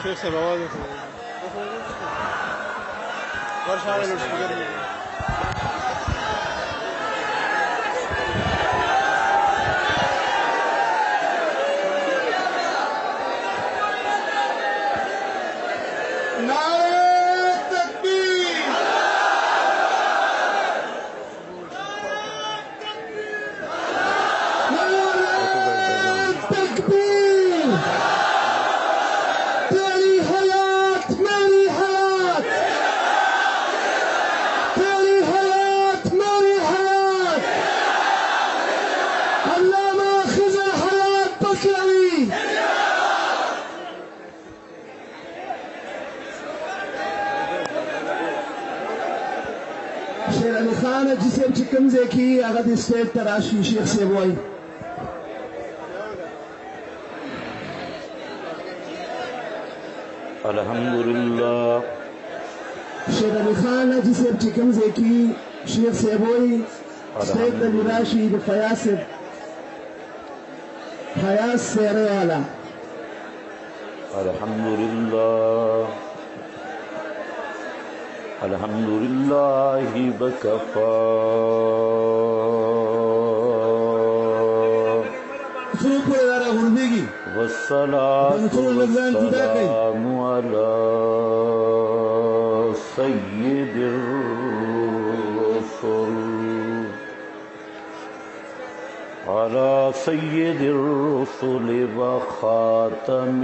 شیخ صاحب آواز ورشا والے لوڈ اسپیکر میں شیر علی خان جسے چکن دیکھی اگر اسٹیج تراشی شیخ سے وہ الحمدللہ شیر علی خان جسے چکن دیکھی شیخ سے وہی اسٹیج تراشی فیاض سیرے والا الحمدللہ الحمدللہ بکفا والصلاة والسلام علی سید الرسل على سيد الرسل وخاتم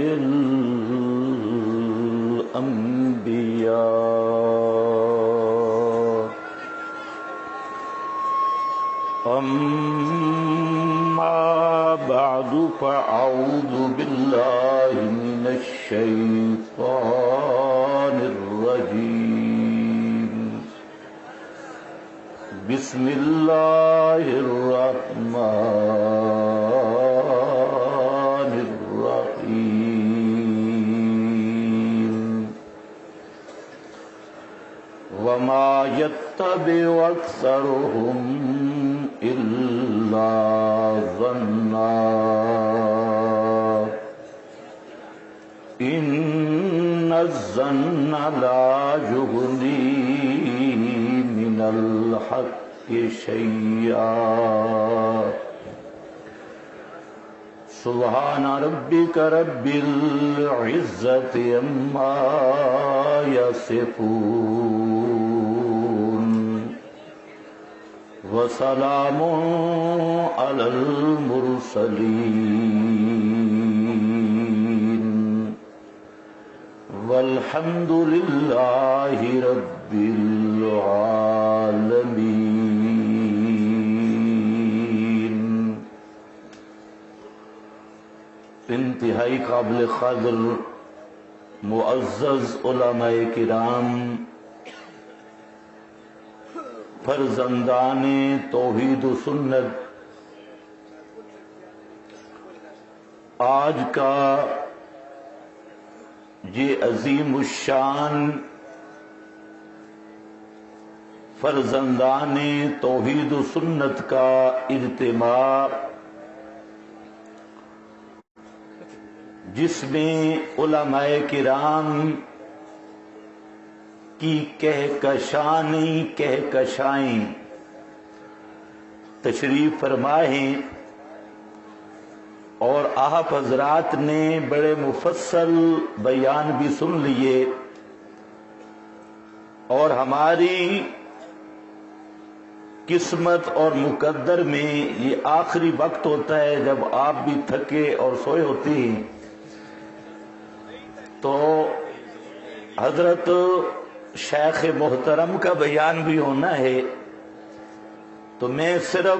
الأنبياء أما بعد فأعوذ بالله من الشيطان الرجيم بسم الله الرحمن الرحيم وما يتبع أكثرهم إلا ظنا إن الظن لا يغني من الحق شيئا سبحان ربك رب العزة عما يصفون وسلام على المرسلين والحمد لله رب العالمين. انتہائی قابل قدر معزز علماء کرام، فرزندان توحید و سنت، آج کا یہ عظیم الشان فرزندان توحید و سنت کا اجتماع، جس میں علماء کرام کی کہکشائیں تشریف فرمائیں، اور آپ حضرات نے بڑے مفصل بیان بھی سن لیے، اور ہماری قسمت اور مقدر میں یہ آخری وقت ہوتا ہے جب آپ بھی تھکے اور سوئے ہوتے ہیں، تو حضرت شیخ محترم کا بیان بھی ہونا ہے، تو میں صرف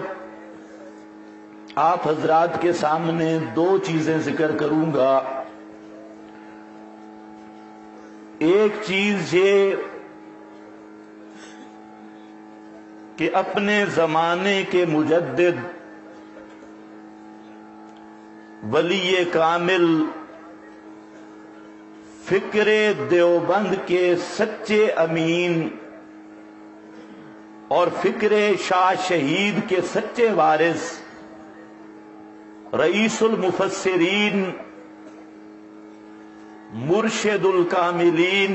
آپ حضرات کے سامنے دو چیزیں ذکر کروں گا. ایک چیز یہ کہ اپنے زمانے کے مجدد ولی کامل فکر دیوبند کے سچے امین اور فکر شاہ شہید کے سچے وارث رئیس المفسرین مرشد الکاملین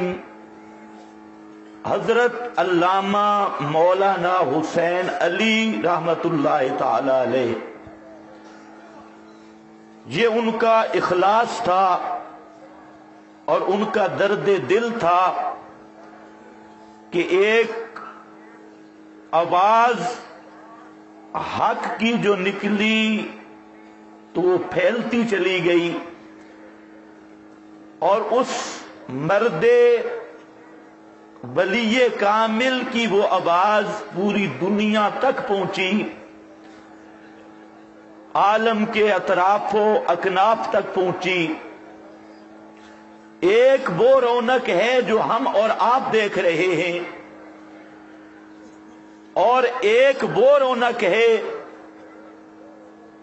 حضرت علامہ مولانا حسین علی رحمت اللہ تعالی علیہ، یہ ان کا اخلاص تھا اور ان کا درد دل تھا کہ ایک آواز حق کی جو نکلی تو وہ پھیلتی چلی گئی، اور اس مرد ولی کامل کی وہ آواز پوری دنیا تک پہنچی، عالم کے اطراف و اکناف تک پہنچی۔ ایک وہ رونق ہے جو ہم اور آپ دیکھ رہے ہیں، اور ایک وہ رونق ہے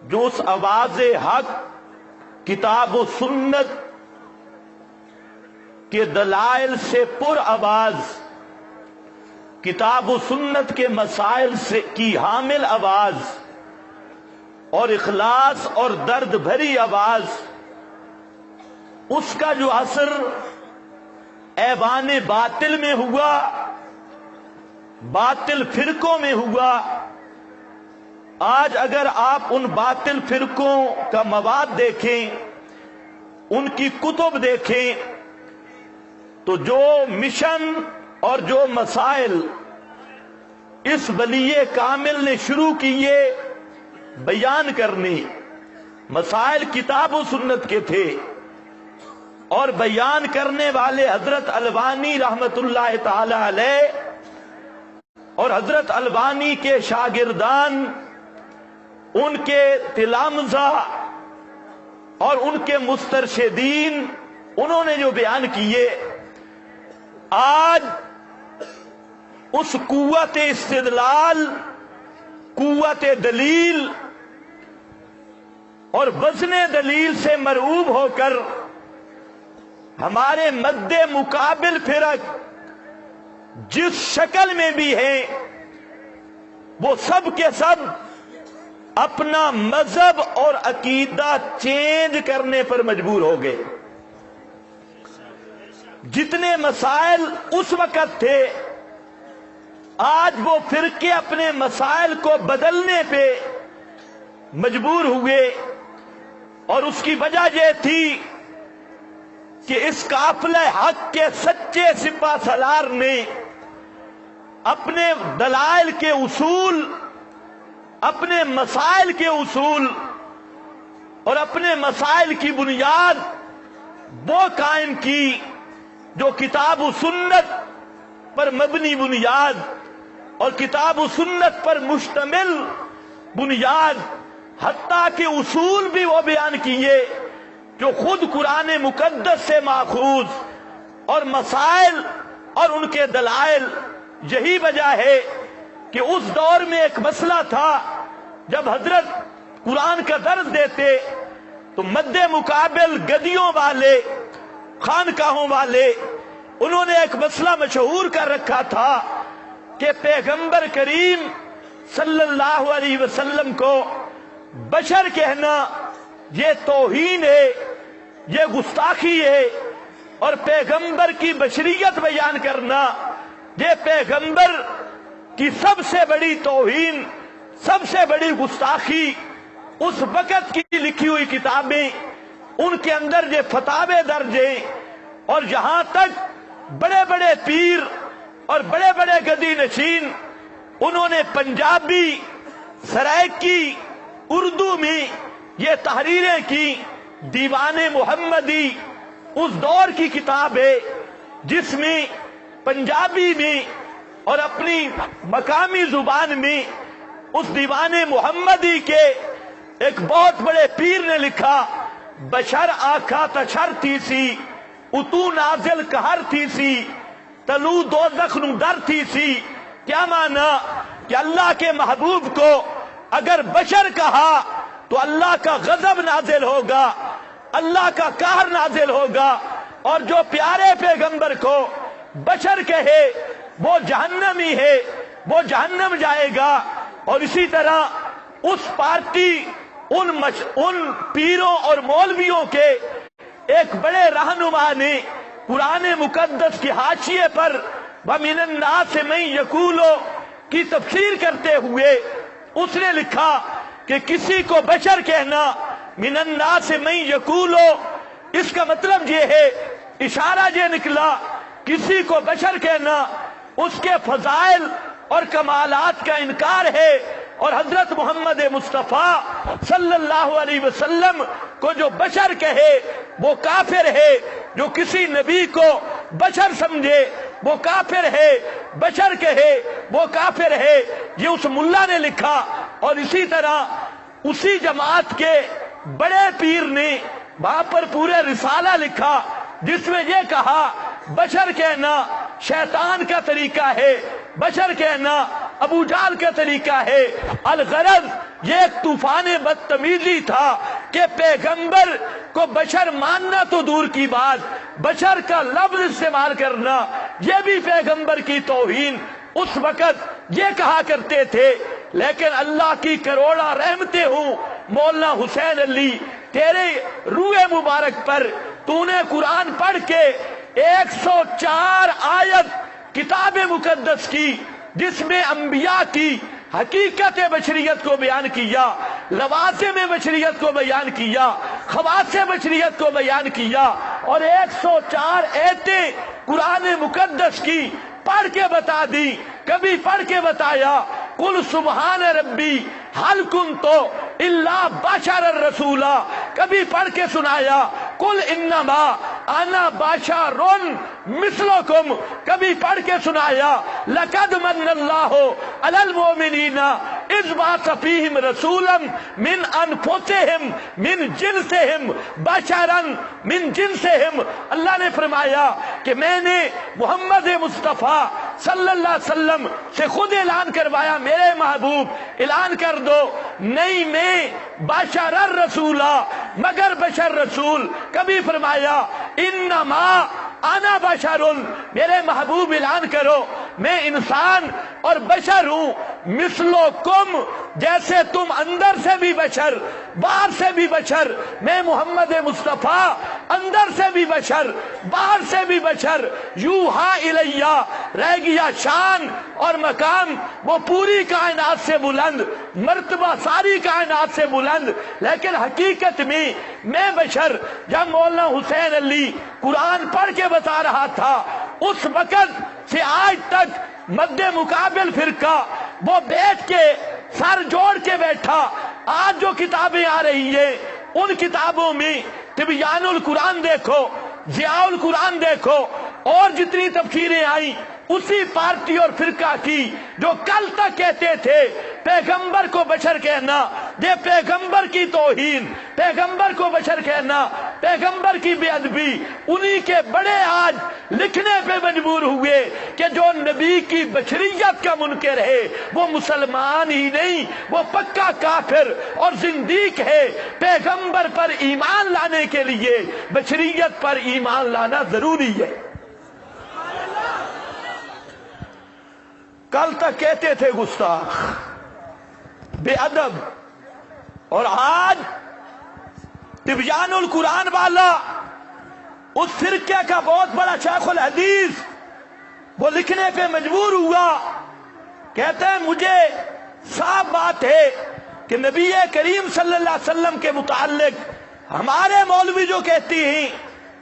جو اس آواز حق کتاب و سنت کے دلائل سے پر آواز، کتاب و سنت کے مسائل سے کی حامل آواز اور اخلاص اور درد بھری آواز، اس کا جو اثر ایوان باطل میں ہوا، باطل فرقوں میں ہوا۔ آج اگر آپ ان باطل فرقوں کا مواد دیکھیں، ان کی کتب دیکھیں، تو جو مشن اور جو مسائل اس ولی کامل نے شروع کیے بیان کرنے، مسائل کتاب و سنت کے تھے، اور بیان کرنے والے حضرت البانی رحمت اللہ تعالی علیہ اور حضرت البانی کے شاگردان، ان کے تلامذہ اور ان کے مسترشدین، انہوں نے جو بیان کیے، آج اس قوت استدلال، قوت دلیل اور وزن دلیل سے مرعوب ہو کر ہمارے مد مقابل فرق جس شکل میں بھی ہیں، وہ سب کے سب اپنا مذہب اور عقیدہ چینج کرنے پر مجبور ہو گئے۔ جتنے مسائل اس وقت تھے، آج وہ فرقے اپنے مسائل کو بدلنے پہ مجبور ہوئے، اور اس کی وجہ یہ تھی کہ اس قافلہ حق کے سچے سپاہ سالار نے اپنے دلائل کے اصول، اپنے مسائل کے اصول اور اپنے مسائل کی بنیاد وہ قائم کی جو کتاب و سنت پر مبنی بنیاد اور کتاب و سنت پر مشتمل بنیاد، حتیٰ کہ اصول بھی وہ بیان کیے جو خود قرآن مقدس سے ماخوذ، اور مسائل اور ان کے دلائل۔ یہی وجہ ہے کہ اس دور میں ایک مسئلہ تھا، جب حضرت قرآن کا درس دیتے تو مد مقابل گدیوں والے، خانقاہوں والے، انہوں نے ایک مسئلہ مشہور کر رکھا تھا کہ پیغمبر کریم صلی اللہ علیہ وسلم کو بشر کہنا یہ توہین ہے، یہ گستاخی ہے، اور پیغمبر کی بشریت بیان کرنا یہ پیغمبر کی سب سے بڑی توہین، سب سے بڑی گستاخی۔ اس وقت کی لکھی ہوئی کتابیں، ان کے اندر یہ فتاوے درج ہیں، اور یہاں تک بڑے بڑے پیر اور بڑے بڑے گدی نشین، انہوں نے پنجابی، سرائکی، اردو میں یہ تحریریں کی۔ دیوان محمدی اس دور کی کتاب ہے جس میں پنجابی میں اور اپنی مقامی زبان میں اس دیوان محمدی کے ایک بہت بڑے پیر نے لکھا، بشر آخا تشر تھی سی، اتو نازل قہر تھی سی، تلو دوزخ نو در تھی سی۔ کیا مانا کہ اللہ کے محبوب کو اگر بشر کہا تو اللہ کا غضب نازل ہوگا، اللہ کا قہر نازل ہوگا، اور جو پیارے پیغمبر کو بشر کہے وہ جہنمی ہے، وہ جہنم جائے گا۔ اور اسی طرح اس پارٹی، ان پیروں اور مولویوں کے ایک بڑے رہنما نے قرآن مقدس کی حاشیے پر وَمِنَ النَّاسِ مَن یَقُولُ کی تفسیر کرتے ہوئے اس نے لکھا کہ کسی کو بشر کہنا مِنَ النَّاسِ مَن یَقُولُ، اس کا مطلب یہ ہے، اشارہ یہ نکلا کسی کو بشر کہنا اس کے فضائل اور کمالات کا انکار ہے، اور حضرت محمد مصطفیٰ صلی اللہ علیہ وسلم کو جو بشر کہے وہ کافر ہے، جو کسی نبی کو بشر سمجھے وہ کافر ہے، بشر کہے وہ کافر ہے، یہ اس ملا نے لکھا۔ اور اسی طرح اسی جماعت کے بڑے پیر نے وہاں پر پورے رسالہ لکھا جس میں یہ کہا بشر کہنا شیطان کا طریقہ ہے، بشر کہنا ابو جہل کا طریقہ ہے۔ الغرض یہ ایک طوفان بدتمیزی تھا کہ پیغمبر کو بشر ماننا تو دور کی بات، بشر کا لفظ استعمال کرنا یہ بھی پیغمبر کی توہین۔ اس وقت یہ کہا کرتے تھے، لیکن اللہ کی کروڑا رحمتیں ہوں مولانا حسین علی تیرے روح مبارک پر، تو نے قرآن پڑھ کے 104 آیت کتاب مقدس کی جس میں انبیاء کی حقیقت بشریت کو بیان کیا، لوازم بشریت کو بیان کیا، خواص بشریت کو بیان کیا، اور 104 آیتیں قرآن مقدس کی پڑھ کے بتا دی۔ کبھی پڑھ کے بتایا قل سبحان ربی حل کنت الا بشر الرسولا، کبھی پڑھ کے سنایا قل انما انا بشر مثلکم، کبھی پڑھ کے سنایا لقد من اللہ علی المؤمنین اذ بعث فیہم رسولا من انفسہم من جنسہم بشرا من جنسہم۔ اللہ نے فرمایا کہ میں نے محمد مصطفیٰ صلی اللہ علیہ وسلم سے خود اعلان کروایا، میرے محبوب اعلان کر دو نہیں میں بشر الرسولہ مگر بشر رسول۔ کبھی فرمایا انما انا بشر، میرے محبوب اعلان کرو میں انسان اور بشر ہوں، مثلکم جیسے تم اندر سے بھی بشر باہر سے بھی بشر، میں محمد مصطفیٰ اندر سے بھی بشر باہر سے بھی بشر۔ یوحا الیہ رہ گیا شان اور مقام وہ پوری کائنات سے بلند، مرتبہ ساری کائنات سے بلند، لیکن حقیقت میں بشر۔ جب مولانا حسین علی قرآن پڑھ کے بتا رہا تھا اس وقت سے آج تک مد مقابل فرقہ وہ بیٹھ کے سر جوڑ کے بیٹھا۔ آج جو کتابیں آ رہی ہیں ان کتابوں میں تبیان القرآن دیکھو، ضیاء القرآن دیکھو، اور جتنی تفسیریں آئیں اسی پارٹی اور فرقہ کی جو کل تک کہتے تھے پیغمبر کو بشر کہنا یہ پیغمبر کی توہین، پیغمبر کو بشر کہنا پیغمبر کی بے ادبی، انہی کے بڑے آج لکھنے پہ مجبور ہوئے کہ جو نبی کی بشریت کا منکر ہے وہ مسلمان ہی نہیں، وہ پکا کافر اور زندیق ہے۔ پیغمبر پر ایمان لانے کے لیے بشریت پر ایمان لانا ضروری ہے۔ کل تک کہتے تھے گستاخ، بے ادب، اور آج تبیان القرآن والا اس فرقے کا بہت بڑا شیخ الحدیث وہ لکھنے پہ مجبور ہوا، کہتے ہیں مجھے صاف بات ہے کہ نبی کریم صلی اللہ علیہ وسلم کے متعلق ہمارے مولوی جو کہتی ہیں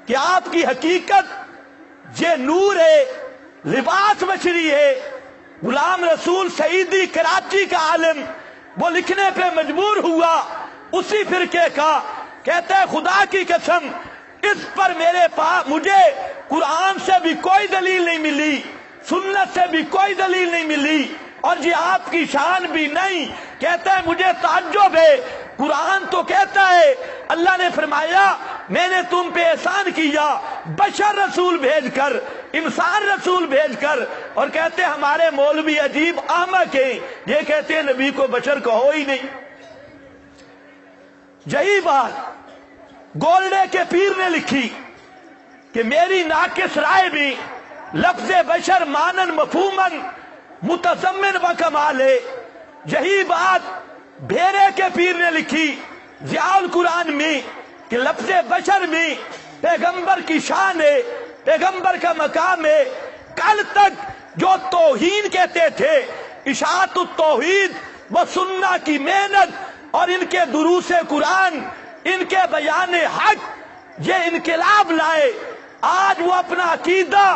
کہ آپ کی حقیقت یہ نور ہے، لباس بشری ہے، غلام رسول سعیدی کراچی کا عالم وہ لکھنے پہ مجبور ہوا اسی فرقے کا، کہتے ہیں خدا کی قسم اس پر میرے پاس مجھے قرآن سے بھی کوئی دلیل نہیں ملی، سنت سے بھی کوئی دلیل نہیں ملی، اور یہ آپ کی شان بھی نہیں۔ کہتا ہے مجھے تعجب ہے، قرآن تو کہتا ہے اللہ نے فرمایا میں نے تم پہ احسان کیا بشر رسول بھیج کر، انسان رسول بھیج کر، اور کہتے ہیں ہمارے مولوی عجیب احمق ہیں، یہ کہتے ہیں نبی کو بشر کہو ہی نہیں۔ یہی بات گولڈے کے پیر نے لکھی کہ میری ناقص رائے بھی لفظ بشر مانن مفہومن متضمن و کمال ہے۔ یہی بات بھیرے کے پیر نے لکھی ضیاء القرآن میں کہ لفظ بشر میں पैगंबर की शान है, पैगंबर का मकाम है। कल तक जो तौहीन कहते थे, इशाअतुत तौहीद व सुन्ना की मेहनत और इनके दुरूसे कुरान, इनके बयान हक, ये इनकलाब लाए। आज वो अपना अकीदा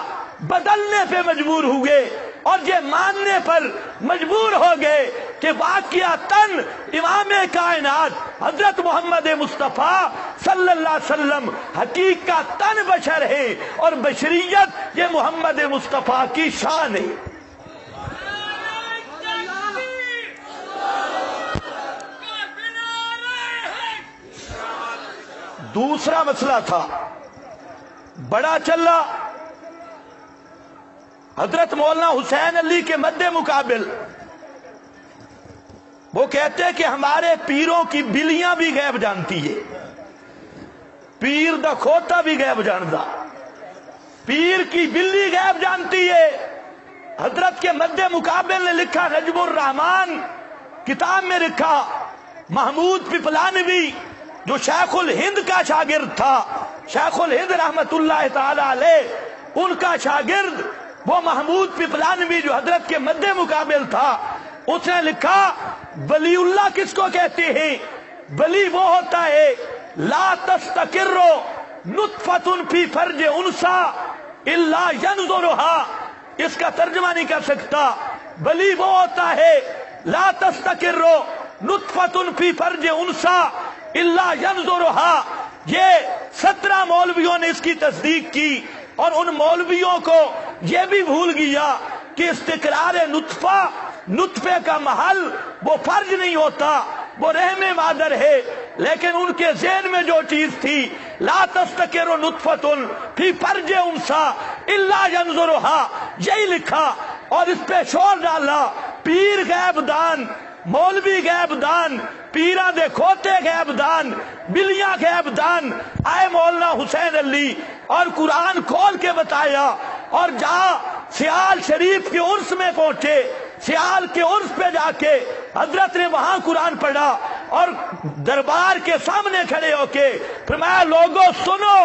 बदलने पे मजबूर हुए और ये मानने पर मजबूर हो गए कि वाक़िअतन इमाम कायनात हजरत मोहम्मद मुस्तफ़ा सल्लल्लाहु अलैहि वसल्लम हकीकतन बशर है और बशरियत ये मोहम्मद मुस्तफ़ा की शान है। दूसरा मसला था, बड़ा चला, हजरत मौलाना हुसैन अली के मद्दे मुकाबिल वो कहते हैं कि हमारे पीरों की बिलियां भी गैब जानती है, पीर दा खोता भी गैब जानता, पीर की बिल्ली गैब जानती है। हजरत के मद्दे मुकाबिल ने लिखा, नजमुर रहमान किताब में लिखा, महमूद पिपलानवी जो शेखुल हिंद का शागिर्द था, शेखुल हिंद रहमतुल्लाह ताला अलैह उनका शागिर्द वो महमूद पिपलानवी जो हजरत के मद्दे मुकाबिल था, उसने लिखा वलीउल्लाह किसको कहते हैं? वली वो होता है ला तस्तकिर्रो नुत्फतुन फी फर्ज उनसा इल्ला यनजुरुहा। इसका तर्जुमा नहीं कर सकता। वली वो होता है ला तस्तकिर्रो नुत्फतुन फी फर्ज उनसा इल्ला यनजुरुहा। ये 17 मौलवियों ने इसकी तस्दीक की और उन मौलवियों को ये भी भूल गया कि इस्तिकरार नुत्फा, नुत्फे का महल वो फर्ज नहीं होता, वो रहमे मादर है। लेकिन उनके ज़हन में जो चीज थी, ला तस्तकिरु नुत्फतुन फी फर्ज उनसा इल्ला यनजुरुहा, यही लिखा और इस पे शोर डाला, पीर गैबदान, मौलवी गैबदान, पीरा दे खोते गैबदान, बिलियां गैबदान। आए मौलाना हुसैन अली और कुरान खोल के बताया। और जहां सियाल शरीफ के उर्स में पहुंचे, सियाल के उर्स पे जाके हजरत ने वहां कुरान पढ़ा और दरबार के सामने खड़े होके फरमाया, लोगों सुनो,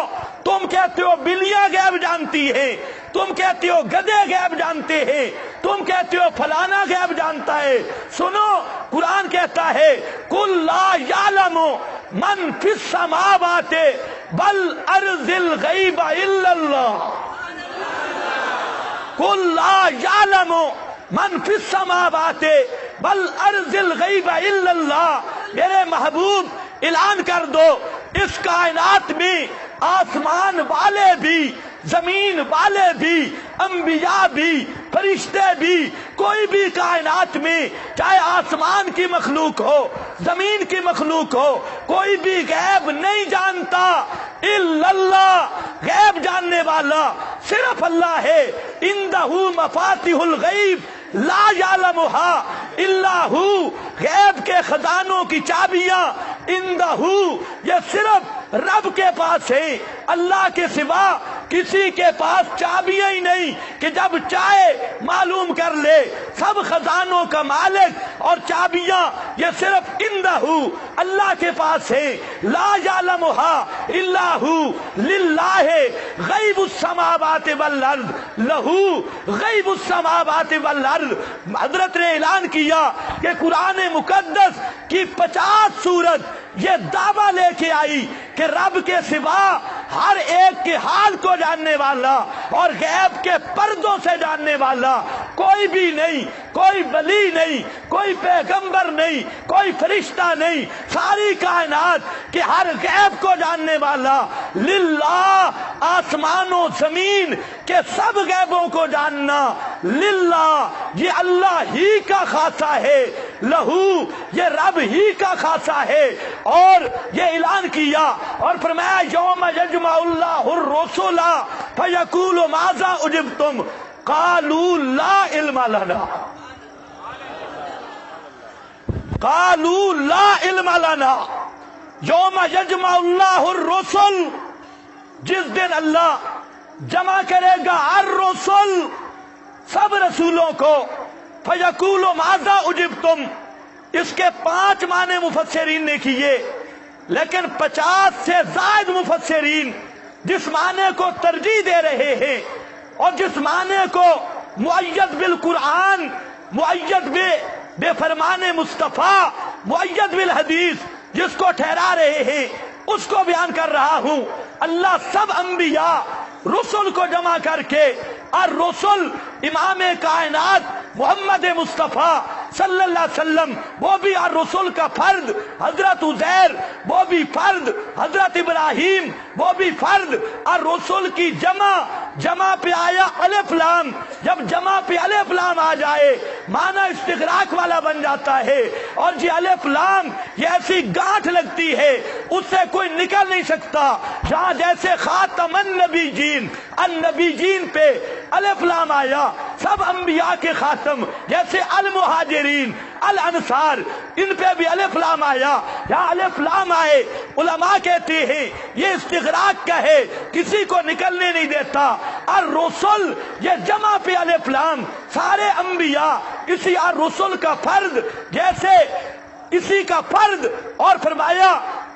तुम कहते हो बिल्लियां गैब जानती है, तुम कहते हो गधे गैब जानते हैं, तुम कहते हो फलाना गैब जानता है। सुनो, कुरान कहता है कुल ला यालमु मन फिस समावाति बल अर्जिल गैब इल्लल्लाह, कुल ला यालमु मन फिस समावाति बल अर्जिल गैब इल्लल्लाह। मेरे महबूब ऐलान कर दो, इस कायनात में आसमान वाले भी, जमीन वाले भी, अंबिया भी, फरिश्ते भी, कोई भी कायनात में, चाहे आसमान की मखलूक हो, जमीन की मखलूक हो, कोई भी गैब नहीं जानता इल्लल्लाह। गैब जानने वाला सिर्फ अल्लाह है। इंदहू मफातिहुल गैब ला यालमुहा इल्ला हू। गैब के खजानों की चाबियां इंदहू, ये सिर्फ रब के पास है। अल्लाह के सिवा किसी के पास चाबियां ही नहीं कि जब चाहे मालूम कर ले। सब खजानों का मालिक और चाबियां ये सिर्फ इंदहू, अल्लाह के पास है। ला यालमुहा इल्ला हू लिल्लाहि गैबुस समावाति वल अर्द, लहू गैबुस समावाति वल अर्द। हजरत ने ऐलान किया कि कुरान मुकद्दस की 50 सूरत ये दावा लेके आई कि रब के सिवा हर एक के हाल को जानने वाला और गैब के पर्दों से जानने वाला कोई भी नहीं, कोई वली नहीं, कोई पैगंबर नहीं, कोई फरिश्ता नहीं। सारी कायनात के हर गैब को जानने वाला लिल्लाह, आसमानों जमीन के सब गैबों को जानना लिल्लाह, ये अल्लाह ही का खासा है। लहू, ये रब ही का खासा है। और ये ऐलान किया और फरमाया यौम यजमाउल्लाहुर रसूला फयकूलु माज़ा उजिबतुम कालू ला इल्मा लना, कालू ला इल्मा लना। यौम यजमाउल्लाहुर रसूल, जिस दिन अल्लाह जमा करेगा हर रसूल, सब रसूलों को, फयकूलु माज़ा उजिबतुम। इसके 5 माने मुफस्सिरीन ने किए, लेकिन 50 से ज्यादा मुफस्सिरीन जिस माने को तरजीह दे रहे हैं और जिस माने को मुअय्यद बिल कुरान, मुअय्यद बेफरमान मुस्तफा, मुअय्यद बिल हदीस जिसको ठहरा रहे हैं उसको बयान कर रहा हूं। अल्लाह सब अंबिया रसूल को जमा करके और रसूल इमाम कायनात मोहम्मद मुस्तफा सल्लल्लाहु अलैहि वसल्लम वो भी और रसूल का फर्द, हजरत उजैर वो भी फर्द, हजरत इब्राहिम वो भी फर्द, और रसूल की जमा पे आया अलिफ लाम। जब जमा पे अलिफ लाम आ जाए माना इस्तिगराक वाला बन जाता है, और ये अलिफ लाम ये ऐसी गांठ लगती है उससे कोई निकल नहीं सकता। जहां जैसे खातमन नबीजीन अन नबीजीन पे अलिफ लाम आया, सब अंबिया के खातम जैसे अल मुहाजिरीन अल अंसार इन पे भी अलिफ लाम आया। यहाँ अलिफ लाम आए उलमा कहते हैं ये इस्तिगराक का है, किसी को निकलने नहीं देता। और रसूल ये जमा पे अलिफ लाम, सारे अंबिया इसी और रसूल का फर्द जैसे इसी का फर्द। और फरमाया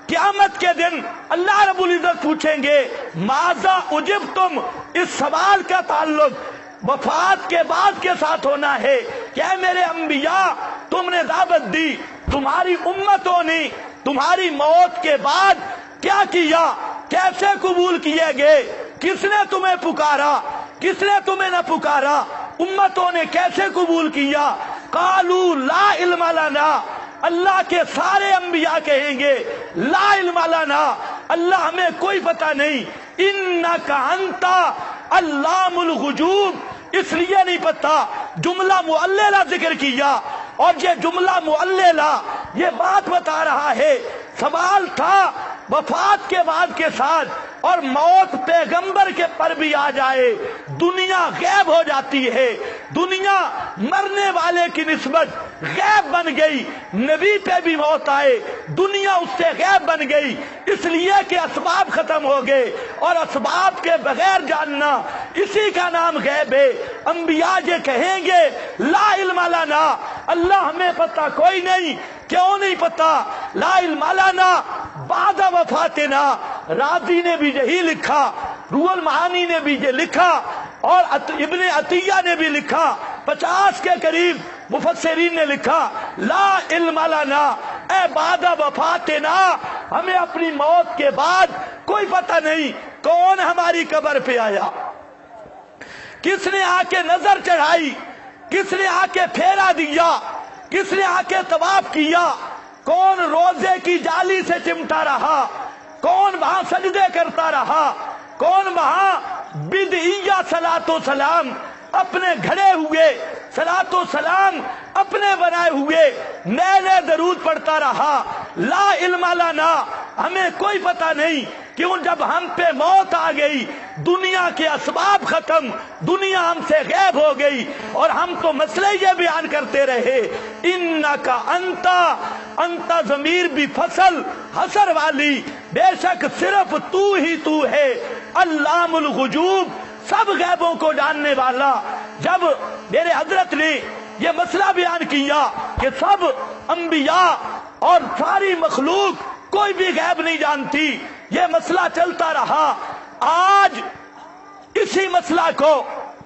क़यामत के दिन अल्लाह रब्बुल इज्जत पूछेंगे माज़ा उजिब तुम, इस सवाल का ताल्लुक वफात के बाद के साथ होना है। क्या मेरे अंबिया तुमने दावत दी, तुम्हारी उम्मतों ने तुम्हारी मौत के बाद क्या किया, कैसे कबूल किए गए, किसने तुम्हें पुकारा, किसने तुम्हें न पुकारा, उम्मतों ने कैसे कबूल किया। कालू ला इल्मा लना, अल्लाह के सारे अंबिया कहेंगे ला इल्मा लना, अल्लाह हमें कोई पता नहीं। इन्नका अंता अल्लामुल गुजूब, इसलिए नहीं पता जुमला मुअल्लला जिक्र किया, और ये जुमला मुअल्लला ये बात बता रहा है सवाल था वफात के बाद के साथ, और मौत पैगंबर के पर भी आ जाए दुनिया गैब हो जाती है। दुनिया मरने वाले की निस्बत गैब बन गई, नबी पे भी मौत आए दुनिया उससे गैब बन गई, इसलिए कि असबाब खत्म हो गए, और असबाब के बगैर जानना इसी का नाम गैब है। अंबिया ये कहेंगे ला इल्मा लना, अल्लाह हमें पता कोई नहीं। क्यों नहीं पता? ला इल्मा लना बादा वफातिना, राज़ी ने भी यही लिखा, रूहुल मानी ने भी ये लिखा, और इब्ने अतिया ने भी लिखा, 50 के करीब मुफस्सिरीन ने लिखा ला इल्मा लना ए बादा वफातिना, हमें अपनी मौत के बाद कोई पता नहीं कौन हमारी कब्र पे आया, किसने आके नजर चढ़ाई, किसने आके फेरा दिया, किसने आके तवाफ किया, कौन रोजे की जाली से चिमटा रहा, कौन वहां सजदे करता रहा, कौन वहां बिदइया सलातो सलाम अपने घड़े हुए सलातो सलाम अपने बनाए हुए नए नए दरूद पढ़ता रहा। ला इल्मा लना, हमें कोई पता नहीं। क्यों? जब हम पे मौत आ गई दुनिया के असबाब खत्म, दुनिया हमसे गैब हो गई, और हम तो मसले ये बयान करते रहे इन्नका अंता, अंता ज़मीर भी फसल हसर वाली, बेशक सिर्फ तू ही तू है अल्लामुल गुजूब, सब गैबों को जानने वाला। जब मेरे हजरत ने यह मसला बयान किया कि सब अंबिया और सारी मखलूक कोई भी गैब नहीं जानती, यह मसला चलता रहा। आज इसी मसला को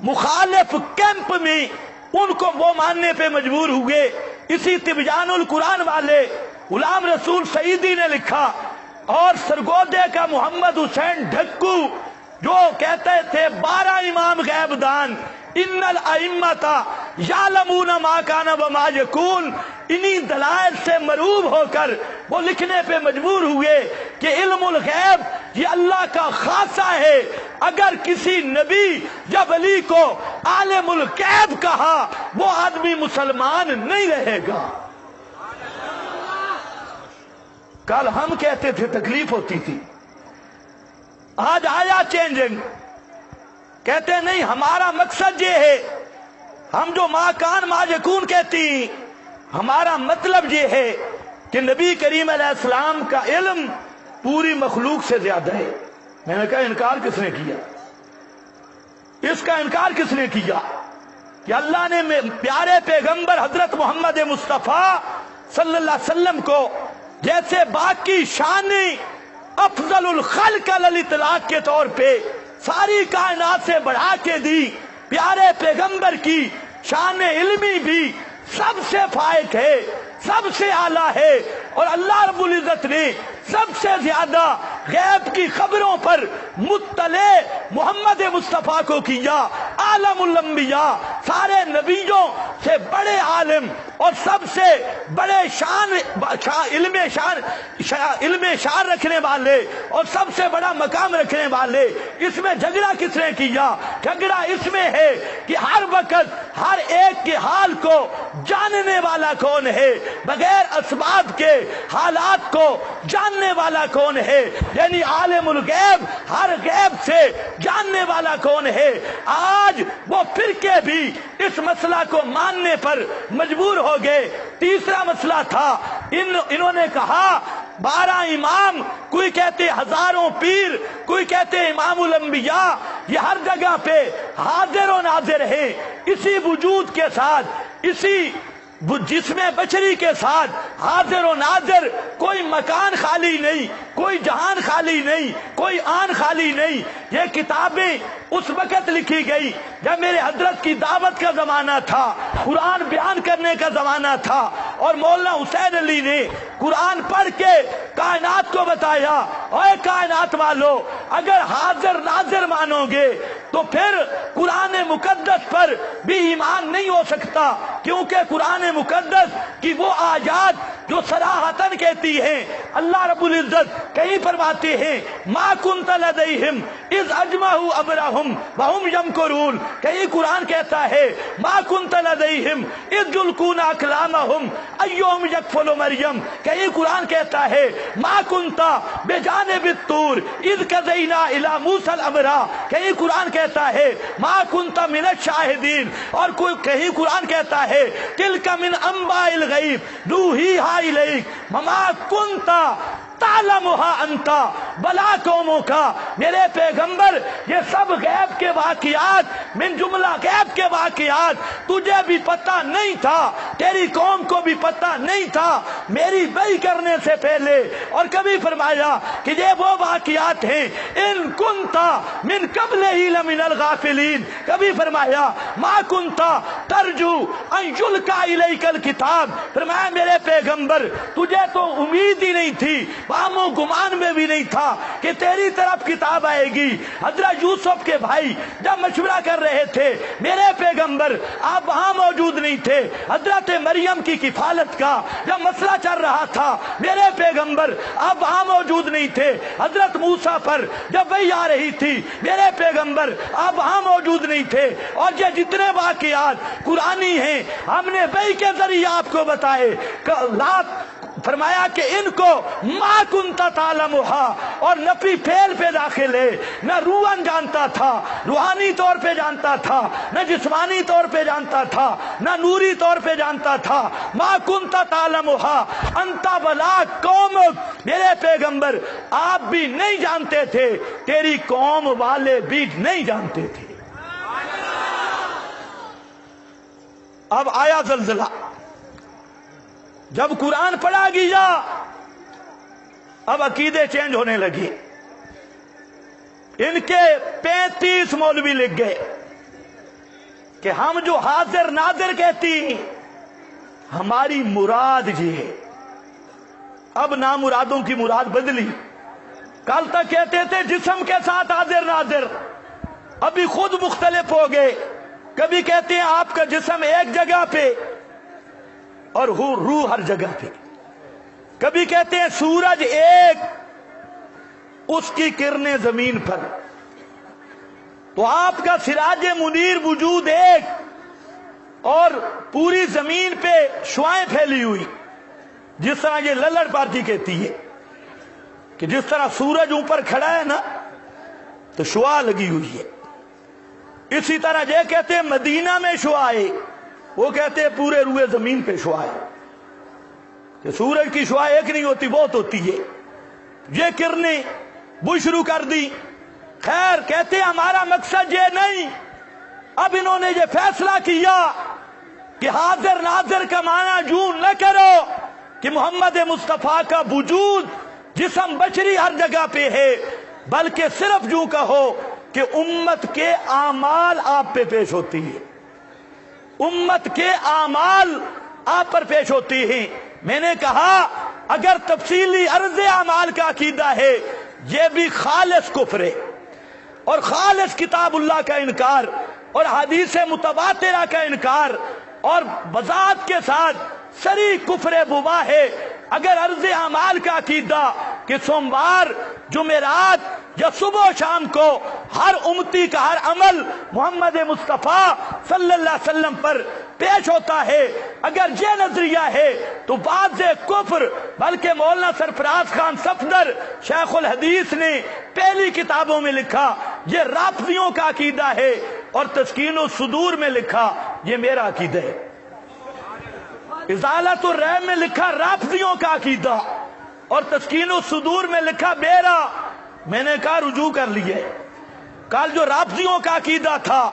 मुखालिफ कैंप में उनको वो मानने पे मजबूर हुए। इसी तिबयानुल कुरान वाले गुलाम रसूल सईदी ने लिखा, और सरगोदे का मोहम्मद हुसैन ढक्कू जो कहते थे 12 इमाम गैबदान, इन्नल अइम्मता यालमूना मा काना व मा यकून, इन्हीं दलाइल से मरूब होकर वो लिखने पे मजबूर हुए कि इल्मुल गैब ये अल्लाह का खासा है। अगर किसी नबी या वली को आलिमुल गैब कहा वो आदमी मुसलमान नहीं रहेगा। कल हम कहते थे तकलीफ होती थी, आज आया चेंजिंग, कहते नहीं हमारा मकसद ये है, हम जो माँ कान माँ यकून कहती, हमारा मतलब ये है कि नबी करीम अलैहिस्सलाम का इल्म पूरी मखलूक से ज्यादा है। मैंने कहा इनकार किसने किया? इसका इनकार किसने किया कि अल्लाह ने प्यारे पैगंबर हजरत मोहम्मद मुस्तफा सल्लल्लाहु अलैहि वसल्लम को जैसे बाकी शानी अफजलुल खल्क अलल इतलाक के तौर पे सारी कायनात से बढ़ा के दी। प्यारे पैगंबर की शान इल्मी भी सबसे फायक है, सबसे आला है, और अल्लाह रब्बुल इज्जत ने सबसे ज्यादा गैब की खबरों पर मुत्तले मोहम्मद मुस्तफा को किया। आलमुल अंबिया, सारे नबियों से बड़े आलिम और सबसे बड़े इल्मे शान रखने वाले और सबसे बड़ा मकाम रखने वाले। इसमें झगड़ा किसने किया? झगड़ा इसमें है कि हर वक्त हर एक के हाल को जानने वाला कौन है, बगैर असबाब के हालात को जानने वाला कौन है, यानी आलिमुल गैब, हर गैब से जानने वाला कौन है। आज वो फिरके भी इस मसला को मानने पर मजबूर हो गए। तीसरा मसला था, इन्होंने कहा 12 इमाम, कोई कहते हजारों पीर, कोई कहते इमामुल अंबिया, ये हर जगह पे हाजिर और नाजिर है। इसी वजूद के साथ, इसी जिसमें बशरी के साथ हाजिर और नाजिर, कोई मकान खाली नहीं, कोई जहान खाली नहीं, कोई आन खाली नहीं। ये किताबें उस वक्त लिखी गई जब मेरे हजरत की दावत का जमाना था, कुरान बयान करने का जमाना था, और मौलाना हुसैन अली ने कुरान पढ़ के कायनात को बताया, ओए कायनात वालों, अगर हाजिर नाजिर मानोगे तो फिर कुरान मुकद्दस पर भी ईमान नहीं हो सकता, क्योंकि कुरान मुकद्दस की वो आयात जो सराहतन कहती है, अल्लाह रब्बुल इज्जत कहीं फरमाते हैं मा कुन्त लदैहिम इज़ अजमहू अमरहुम व हुम यमकुरून। कहीं कुरान कहता है मा कुन्त लदैहिम इज़ युल्कूना अक़लामहुम अय्युहुम यकफुलु मरियम। कहीं कुरान कहता है मा कुन्ता बिजानिबित तूर इज़ क़ज़ैना इला मूसा अल-अमरा। कहीं कुरान कहता है मा कुन्ता मिनश शाहिदीन, और कोई कहीं कुरान कहता है तिलका मिन अंबाइल गैब नूहीहा इलैक वमा कुन्ता तालमुहा अंता बला कौमों का। मेरे पैगंबर, ये सब गैब के वाकियात, मिन जुमला गैब के वाकियात तुझे भी पता नहीं था, तेरी कौम को भी पता नहीं था मेरी बई करने से पहले। और कभी फरमाया कि ये वो वाकियात हैं इन कुंता मिन कबले ही लमिनल गाफिलीन। कभी फरमाया मा कुंता तरजू अन युल्का इलैकल किताब। फरमाया मेरे पैगंबर, तुझे तो उम्मीद ही नहीं थी, बामो गुमान में भी नहीं था कि तेरी तरफ किताब आएगी। हजरत यूसुफ के भाई जब मशवरा कर रहे थे, मेरे पैगंबर आप वहां मौजूद नहीं थे। हजरत मरियम की किफालत का जब मसला चल रहा था, मेरे पैगंबर आप वहां मौजूद नहीं थे। हजरत मूसा पर जब वही आ रही थी, मेरे पैगंबर आप वहां मौजूद नहीं थे। और ये जितने वाकियात कुरानी हैं, हमने वही के जरिए आपको बताए। फरमाया कि इनको मा कुन्ता तालमुहा, और नफी फेल पे दाखिल है। न रूहन जानता था, रूहानी तौर पे जानता था, न जिस्मानी तौर पे जानता था, न नूरी तौर पे जानता था। मा कुन्ता तालमुहा अंता बला कौमुक। मेरे पैगंबर आप भी नहीं जानते थे, तेरी कौम वाले भी नहीं जानते थे। अब आया जल्जला, जब कुरान पढ़ा गया अब अकीदे चेंज होने लगे। इनके 35 मौलवी लिख गए कि हम जो हाजिर नाजिर कहती हमारी मुराद ये है। अब नामुरादों की मुराद बदली। कल तक कहते थे जिस्म के साथ हाजिर नाजिर, अभी खुद मुख्तलिफ हो गए। कभी कहते हैं आपका जिस्म एक जगह पे और रूह हर जगह पे। कभी कहते हैं सूरज एक, उसकी किरणें जमीन पर, तो आपका सिराज मुनीर वजूद एक, और पूरी जमीन पे शुआएं फैली हुई। जिस तरह ये लल्लड़ पार्टी कहती है कि जिस तरह सूरज ऊपर खड़ा है ना, तो शुआ लगी हुई है। इसी तरह ये कहते हैं मदीना में शुआ है, वो कहते हैं पूरे रूए जमीन पे शुआ है। कि सूरज की शुआ एक नहीं होती, बहुत होती है। ये किरणें वो शुरू कर दी। खैर, कहते हैं हमारा मकसद ये नहीं। अब इन्होंने ये फैसला किया कि हाजिर नाजिर का माना जूं न करो कि मोहम्मद मुस्तफा का वजूद जिस्म बशरी हर जगह पे है, बल्कि सिर्फ यूं कहो कि उम्मत के आमाल आप पे पेश होती है, उम्मत के आमाल आप पर पेश होती हैं। मैंने कहा अगर तफसीली अर्ज़ आमाल का अकीदा है, ये भी खालिस कुफ्र है, और खालिस किताबुल्लाह का इनकार और हदीस मुतवातिरा का इनकार और वज़ाहत के साथ सरी कुफ्र बुवा है। अगर अर्ज़ आमाल का अकीदा कि सोमवार, जुमेरात या सुबह शाम को हर उम्मती का हर अमल मोहम्मद मुस्तफ़ा सल्लल्लाहु अलैहि वसल्लम पर पेश होता है, अगर ये नजरिया है तो वाज़े कुफ्र, बल्कि मौलाना सरफराज खान सफदर शेखुल हदीस ने पहली किताबों में लिखा ये राफियों का अकीदा है, और तस्कीन सुदूर में लिखा ये मेरा अकीदा है। इज़ालतुर रहम में लिखा राफियों का अकीदा, और तस्कीन सुदूर में लिखा मेरा। मैंने कहा रुजू कर लिए। कल जो राफियों का अकीदा था,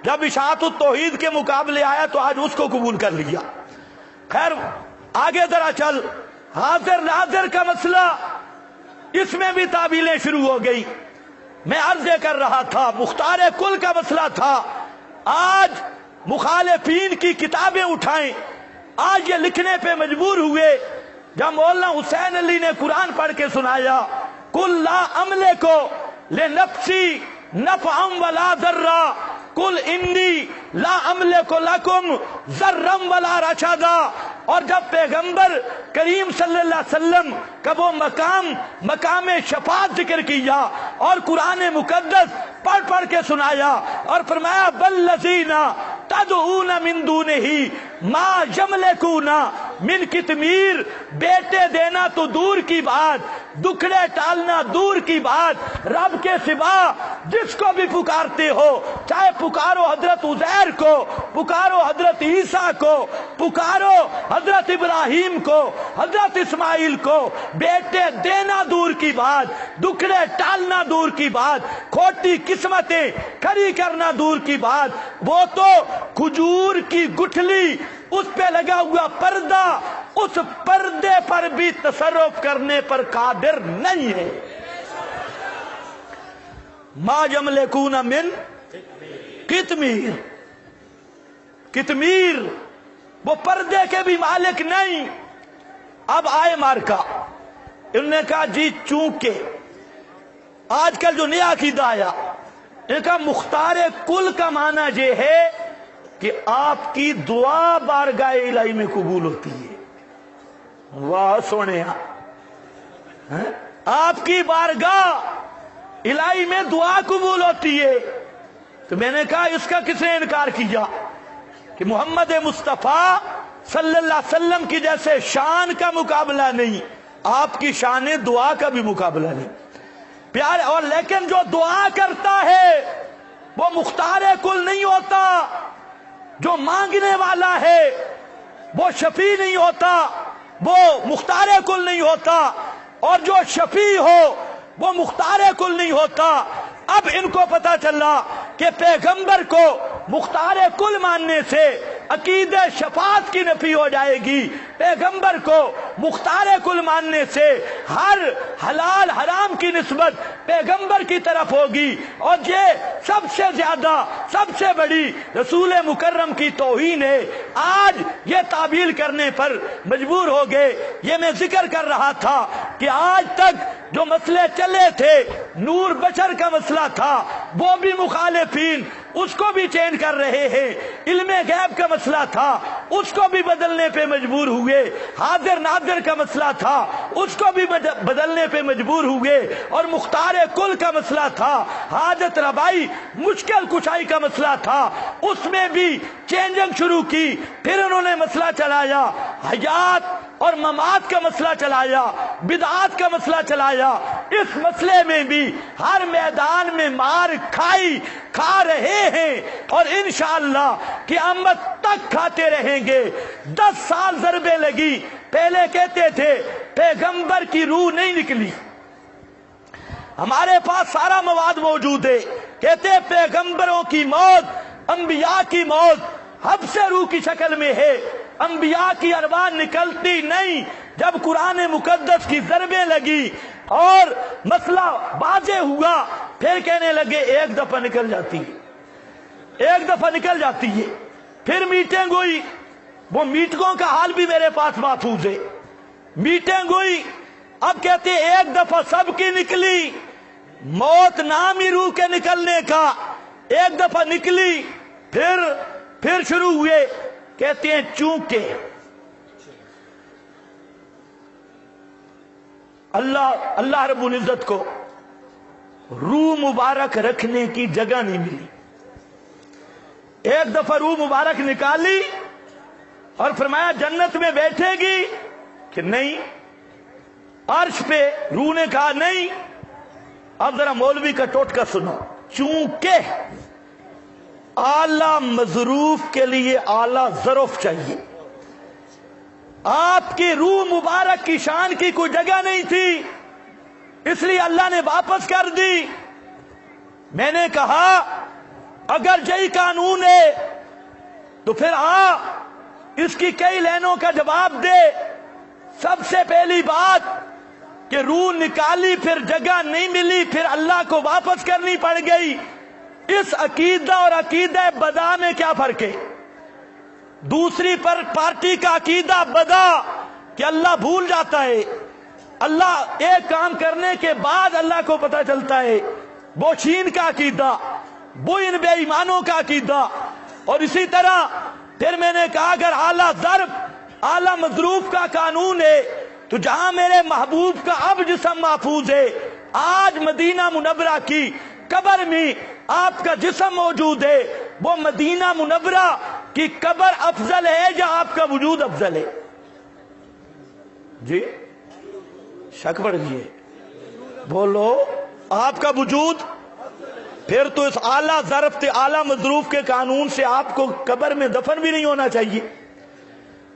जब इशाअतुत तौहीद के मुकाबले आया तो आज उसको कबूल कर लिया। खैर आगे जरा चल, हाजिर नाजिर का मसला, इसमें भी ताबीलें शुरू हो गई। मैं अर्ज कर रहा था मुख्तार कुल का मसला था। आज मुखालिफीन की किताबें उठाएं, आज ये लिखने पे मजबूर हुए जब मौलाना हुसैन अली ने कुरान पढ़ के सुनाया, कुल ला अमले को ले नफ्सी नफ़अम वला ज़र्रा, कुल इन्नी ला अमले को लकुम ज़र्रम वला रशदा। और जब पैगंबर करीम सल्लल्लाहु अलैहि वसल्लम का वो मकाम शफाअत जिक्र किया और कुरान मुकद्दस पढ़ पढ़ के सुनाया और फरमाया बल्लज़ीना तदऊना मिन दूनिही मा यमलिकूना मिन कितमीर, बेटे देना तो दूर की बात, दुखड़े टालना दूर की बात, रब के सिवा जिसको भी पुकारते हो, चाहे पुकारो हजरत उज़ैर को, पुकारो हजरत ईसा को, पुकारो हजरत इब्राहिम को, हजरत इस्माइल को, बेटे देना दूर की बात, दुखड़े टालना दूर की बात, खोटी किस्मतें खरी करना दूर की बात, वो तो खजूर की गुठली, उस पे लगा हुआ पर्दा, उस पर्दे पर भी तसर्रुफ करने पर कादिर नहीं है। मा यमलिकूना मिन कितमीर, कितमीर वो पर्दे के भी मालिक नहीं। अब आए मार्का, इन्होंने कहा जी चूंकि आजकल जो नया अकीदा आया, इनका मुख्तार कुल का माना ये है कि आपकी दुआ बारगाह इलाही में कबूल होती है। वाह सोने, आपकी बारगाह इलाही में दुआ कबूल होती है। तो मैंने कहा इसका किसने इनकार किया कि मोहम्मद मुस्तफ़ा सल्लल्लाहु अलैहि वसल्लम की जैसे शान का मुकाबला नहीं, आपकी शान दुआ का भी मुकाबला नहीं प्यारे। और लेकिन जो दुआ करता है वो मुख्तार कुल नहीं होता, जो मांगने वाला है वो शफी नहीं होता, वो मुख्तार कुल नहीं होता, और जो शफी हो वो मुख्तार कुल नहीं होता। अब इनको पता चला कि पैगंबर को मुख्तार कुल मानने से अकीदे शफाअत की नफी हो जाएगी, पैगंबर को मुख्तार कुल मानने से हर हलाल हराम की निस्बत पैगंबर की तरफ होगी, और ये सबसे ज्यादा सबसे बड़ी रसूल मुकर्रम की तौहीन है। आज ये ताबील करने पर मजबूर हो गए। ये मैं जिक्र कर रहा था कि आज तक जो मसले चले थे, नूर बशर का मसला था, वो भी मुखालिफीन उसको भी चेंज कर रहे हैं। इल्मे गैब का मसला था, उसको भी बदलने पे मजबूर हुए। हाजिर नादिर का मसला था, उसको भी बदलने पे मजबूर हुए। और मुख्तार कुल का मसला था, हाजत रबाई मुश्किल कुशाई का मसला था, उसमें भी चेंजिंग शुरू की। फिर उन्होंने मसला चलाया, हयात और ममात का मसला चलाया, बिदआत का मसला चलाया। इस मसले में भी हर मैदान में मार खा रहे हैं, और इंशाअल्लाह क़यामत तक खाते रहेंगे। 10 साल ज़रबे लगी। पहले कहते थे पैगंबर की रूह नहीं निकली, हमारे पास सारा मवाद मौजूद है। कहते पैगंबरों की मौत, अंबिया की मौत हब्से रूह की शक्ल में है, अंबिया की अरवाह निकलती नहीं। जब कुरान मुकद्दस की ज़रबें लगी, اور مسئلہ واضح ہوا، پھر کہنے لگے ایک دفعہ نکل جاتی ہے، ایک دفعہ نکل جاتی ہے، پھر میٹنگ ہوئی، وہ میٹنگوں کا حال بھی میرے پاس محفوظ ہے، میٹنگ ہوئی، اب کہتے ہیں ایک دفعہ سب کی نکلی، موت نام ہی روح کے نکلنے کا، ایک دفعہ نکلی، پھر شروع ہوئے، کہتے ہیں چونکہ اللہ رب العزت کو روح مبارک رکھنے کی جگہ نہیں ملی، ایک دفعہ روح مبارک نکالی اور فرمایا جنت میں بیٹھے گی کہ نہیں، عرش پہ روح نے کہا نہیں۔ اب ذرا مولوی کا ٹوٹکا سنو، چونکہ اعلی مظروف کے لیے اعلی ظرف چاہیے، آپ کی روح مبارک کی شان کی کوئی جگہ نہیں تھی، اس لیے اللہ نے واپس کر دی۔ میں نے کہا اگر یہی قانون ہے تو پھر اس کی کئی لائنوں کا جواب دے۔ سب سے پہلی بات کہ روح نکالی پھر جگہ نہیں ملی، پھر اللہ کو واپس کرنی پڑ گئی، اس عقیدہ اور عقیدہ بدا میں کیا فرق ہے؟ دوسری پارٹی کا عقیدہ بدا کہ اللہ بھول جاتا ہے، اللہ ایک کام کرنے کے بعد اللہ کو پتہ چلتا ہے، وہ شین کا عقیدہ، وہ ان بے ایمانوں کا عقیدہ۔ اور اسی طرح پھر میں نے کہا اگر اعلیٰ ضرب اعلیٰ مظروف کا قانون ہے تو جہاں میرے محبوب کا اب جسم محفوظ ہے، آج مدینہ منورہ کی قبر میں آپ کا جسم موجود ہے، وہ مدینہ منورہ کی قبر افضل ہے یا آپ کا وجود افضل ہے؟ جی شک پڑ گئی ہے، بولو آپ کا وجود، پھر تو اس اعلیٰ ظرف تے اعلیٰ مظروف کے قانون سے آپ کو قبر میں دفن بھی نہیں ہونا چاہیے۔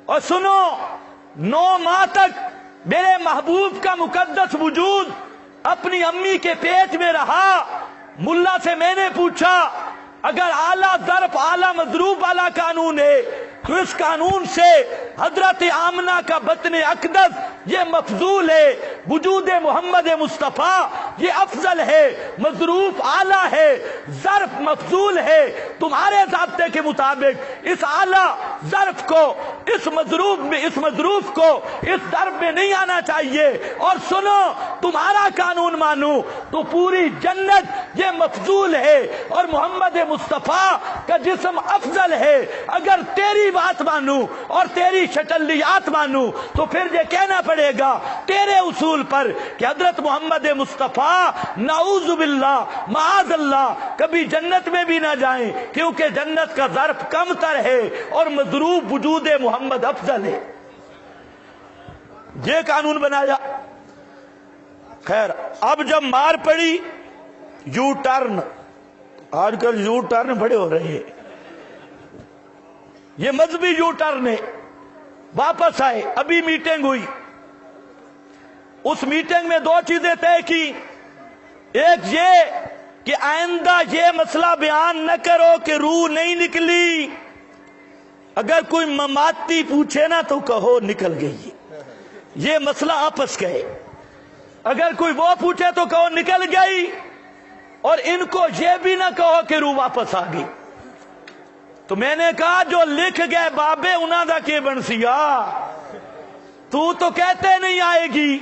اور سنو، 9 ماہ تک میرے محبوب کا مقدس وجود اپنی امی کے پیٹ میں رہا۔ ملا سے میں نے پوچھا اگر اعلیٰ ظرف اعلیٰ مظروف والا قانون ہے تو اس قانون سے حضرت آمنہ کا بطن اقدس یہ مفضول ہے، وجود محمد مصطفیٰ یہ افضل ہے، مظروف اعلیٰ ہے، ظرف مفضول ہے۔ تمہارے ضابطے کے مطابق اس اعلیٰ ظرف کو اس مظروف کو اس ظرف میں نہیں آنا چاہیے۔ اور سنو، تمہارا قانون مانو تو پوری جنت یہ مفضول ہے اور محمد مصطفیٰ کا جسم افضل ہے۔ اگر تیری بات مانو اور تیری شٹلیات مانو تو پھر یہ کہنا پڑے گا تیرے اصول پر کہ حضرت محمد مصطفیٰ نعوذ باللہ معاذ اللہ کبھی جنت میں بھی نہ جائیں، کیونکہ جنت کا ظرف کم تر ہے اور مضروب وجود محمد افضل ہے۔ یہ قانون بنایا۔ خیر، اب جب مار پڑی یو ٹرن، آج کل یو ٹرن بڑے ہو رہے ہیں، یہ مذہبی یو ٹرن ہے، واپس آئے، ابھی میٹنگ ہوئی، اس میٹنگ میں 2 چیزیں طے کی۔ ایک یہ کہ آئندہ یہ مسئلہ بیان نہ کرو کہ روح نہیں نکلی، اگر کوئی مماتی پوچھے نا تو کہو نکل گئی، یہ مسئلہ آپس کا ہے۔ اگر کوئی وہ پوچھے تو کہو نکل گئی، اور ان کو یہ بھی نہ کہو کہ روح واپس آ گئی۔ تو میں نے کہا جو لکھ گئے بابے انہاں دا کی بنسیا، تو کہتے نہیں آئے گی،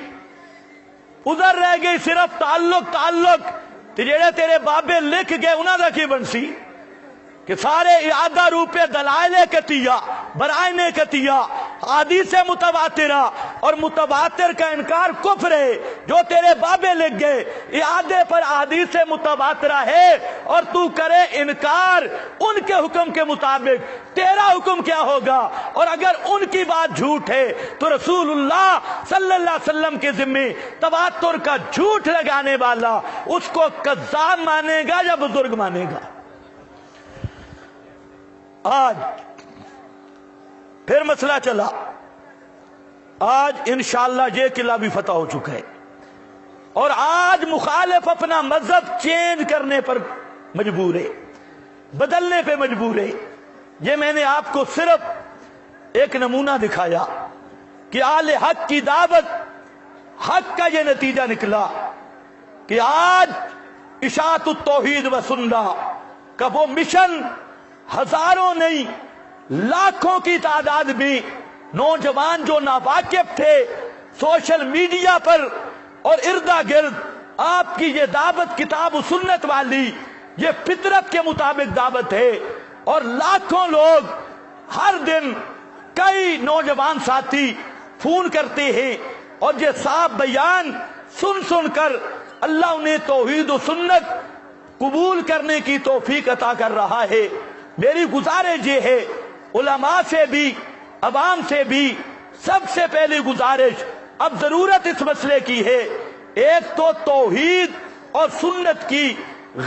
ادھر رہ گئی صرف تعلق جیڑے تیرے بابے لکھ گئے انہاں دا کی بنسی کہ سارے اعادہ روپے دلائل قطعیہ برائن قطعیہ حدیث متواترہ اور متواتر کا انکار کفر ہے، جو تیرے بابے لکھ گئے اعادے پر حدیث متواترہ ہے اور تو کرے انکار ان کے حکم کے مطابق، تیرا حکم کیا ہوگا؟ اور اگر ان کی بات جھوٹ ہے تو رسول اللہ صلی اللہ علیہ وسلم کے ذمے تواتر کا جھوٹ لگانے والا اس کو کذاب مانے گا یا بزرگ مانے گا؟ آج پھر مسئلہ چلا، آج انشاءاللہ یہ قلعہ بھی فتح ہو چکا ہے، اور آج مخالف اپنا مذہب چینج کرنے پر مجبور ہے، بدلنے پہ مجبور ہے۔ یہ میں نے آپ کو صرف ایک نمونہ دکھایا کہ اہل حق کی دعوت حق کا یہ نتیجہ نکلا کہ آج اشاعت التوحید و سنہ کا وہ مشن ہزاروں نہیں لاکھوں کی تعداد میں نوجوان جو ناواقف تھے سوشل میڈیا پر اور اردا گرد آپ کی یہ دعوت کتاب و سنت والی یہ فطرت کے مطابق دعوت ہے، اور لاکھوں لوگ ہر دن کئی نوجوان ساتھی فون کرتے ہیں اور یہ صاحب بیان سن سن کر اللہ انہیں توحید و سنت قبول کرنے کی توفیق عطا کر رہا ہے۔ میری گزارش یہ ہے، علماء سے بھی عوام سے بھی سب سے پہلی گزارش، اب ضرورت اس مسئلے کی ہے، ایک تو توحید اور سنت کی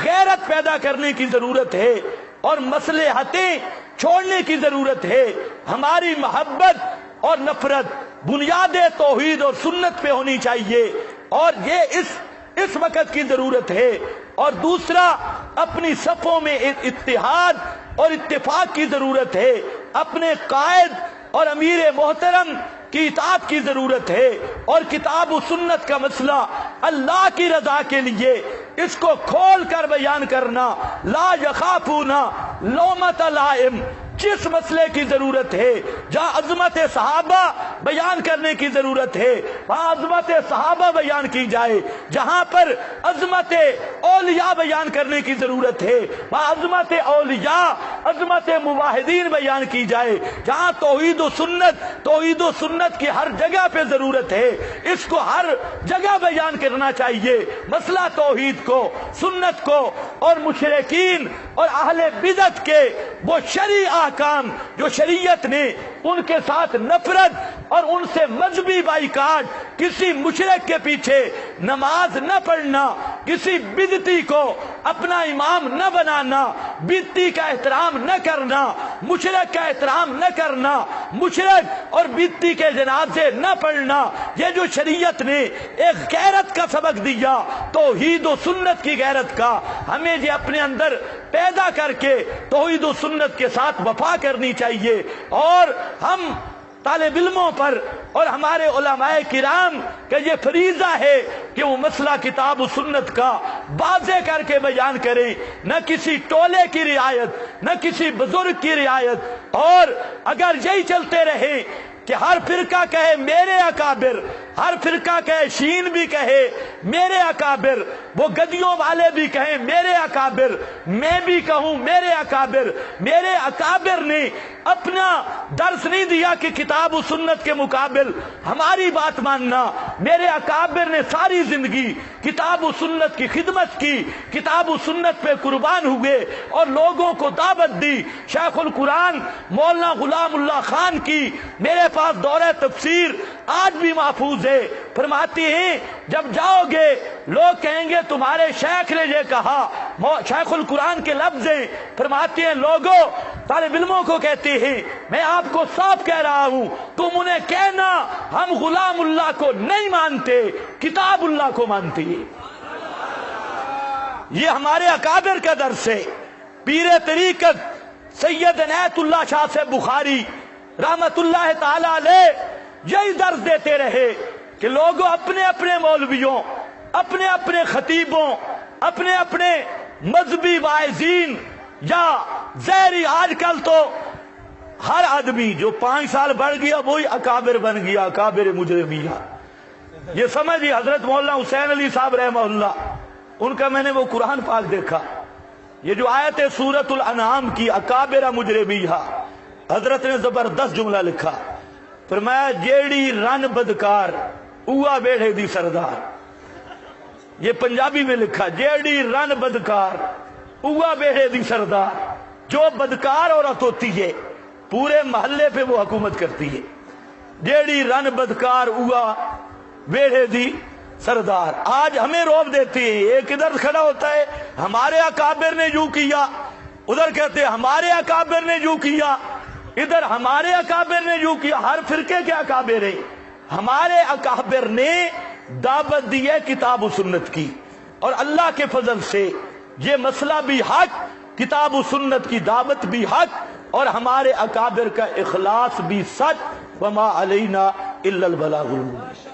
غیرت پیدا کرنے کی ضرورت ہے اور مصلحتیں چھوڑنے کی ضرورت ہے۔ ہماری محبت اور نفرت بنیاد توحید اور سنت پہ ہونی چاہیے، اور یہ اس وقت کی ضرورت ہے۔ اور دوسرا، اپنی صفوں میں اتحاد اور اتفاق کی ضرورت ہے، اپنے قائد اور امیر محترم کی اطاعت کی ضرورت ہے، اور کتاب و سنت کا مسئلہ اللہ کی رضا کے لیے اس کو کھول کر بیان کرنا، لا یخافون لومۃ لائم، جس مسئلے کی ضرورت ہے جہاں عظمت صحابہ بیان کرنے کی ضرورت ہے وہاں عظمت صحابہ بیان کی جائے، جہاں پر عظمت اولیاء بیان کرنے کی ضرورت ہے وہاں عظمت اولیاء، عظمت موحدین بیان کی جائے، جہاں توحید و سنت کی ہر جگہ پہ ضرورت ہے اس کو ہر جگہ بیان کرنا چاہیے۔ مسئلہ توحید کو، سنت کو، اور مشرکین اور اہل بدعت کے وہ شرعی احکام جو شریعت نے ان کے ساتھ نفرت اور ان سے مذہبی بائیکاٹ، کسی مشرک کے پیچھے نماز نہ پڑھنا، کسی بدعتی کو اپنا امام نہ بنانا، بدعتی کا احترام نہ کرنا، مشرک کا احترام نہ کرنا، مشرک اور بدعتی کے جنازے نہ پڑھنا، یہ جو شریعت نے ایک غیرت کا سبق دیا، توحید و سنت کی غیرت کا، ہمیں یہ اپنے اندر پیدا کر کے توحید و سنت کے ساتھ وفا کرنی چاہیے۔ اور ہم طالب علموں پر اور ہمارے علماء کرام کا یہ فریضہ ہے کہ وہ مسئلہ کتاب و سنت کا واضح کر کے بیان کریں، نہ کسی ٹولے کی رعایت، نہ کسی بزرگ کی رعایت۔ اور اگر یہی چلتے رہے کہ ہر فرقہ کہے میرے اکابر، ہر فرقہ کہے شین بھی کہے میرے اکابر، وہ گدیوں والے بھی کہیں میرے اکابر، میں بھی کہوں میرے اکابر، میرے اکابر نے اپنا درس نہیں دیا کہ کتاب و سنت کے مقابل ہماری بات ماننا، میرے اکابر نے ساری زندگی کتاب و سنت کی خدمت کی، کتاب و سنت پہ قربان ہوئے اور لوگوں کو دعوت دی۔ شیخ القرآن مولانا غلام اللہ خان کی میرے پاس دورہ تفسیر آج بھی محفوظ ہے، فرماتی ہیں جب جاؤ گے لوگ کہیں گے تمہارے شیخ نے یہ کہا، شیخ القرآن کے لفظ ہیں، فرماتی ہیں لوگوں طالب علموں کو کہتے ہیں میں آپ کو صاف کہہ رہا ہوں تم انہیں کہنا ہم غلام اللہ کو نہیں مانتے، کتاب اللہ کو مانتے ہیں۔ یہ ہمارے اکابر کا درس ہے۔ پیر طریقت سید عنایت اللہ شاہ سے بخاری رحمت اللہ تعالی علیہ یہی درس دیتے رہے کہ لوگوں اپنے اپنے مولویوں، اپنے اپنے خطیبوں، اپنے اپنے مذہبی واعظین یا ظاہری، آج کل تو ہر آدمی جو 5 سال بڑھ گیا وہی اکابر بن گیا، اکابر مجرمیہ۔ یہ سمجھیے حضرت مولانا حسین علی صاحب رحمہ اللہ، ان کا میں نے وہ قرآن پاک دیکھا، یہ جو آیت ہے سورۃ الانعام کی اکابر مجرمیہ، حضرت نے زبردست جملہ لکھا، فرمایا جیڑی رن بدکار اوہ بیڑے دی سردار۔ یہ پنجابی میں لکھا، جیڑی رن بدکار اوہ بیڑے دی سردار، جو بدکار عورت ہوتی ہے پورے محلے پہ وہ حکومت کرتی ہے، جیڑی رن بدکار اوہ بیڑے دی سردار۔ آج ہمیں روب دیتی ہے، ایک ادھر کھڑا ہوتا ہے ہمارے اکابر نے یوں کیا، ادھر کہتے ہیں ہمارے اکابر نے یوں کیا، ادھر ہمارے اکابر نے یوں کیا۔ ہر فرقے کے اکابر ہیں، ہمارے اکابر نے دعوت دی ہے کتاب و سنت کی، اور اللہ کے فضل سے یہ مسئلہ بھی حق، کتاب و سنت کی دعوت بھی حق، اور ہمارے اکابر کا اخلاص بھی سچ، وما علینا الا البلاغ المبین۔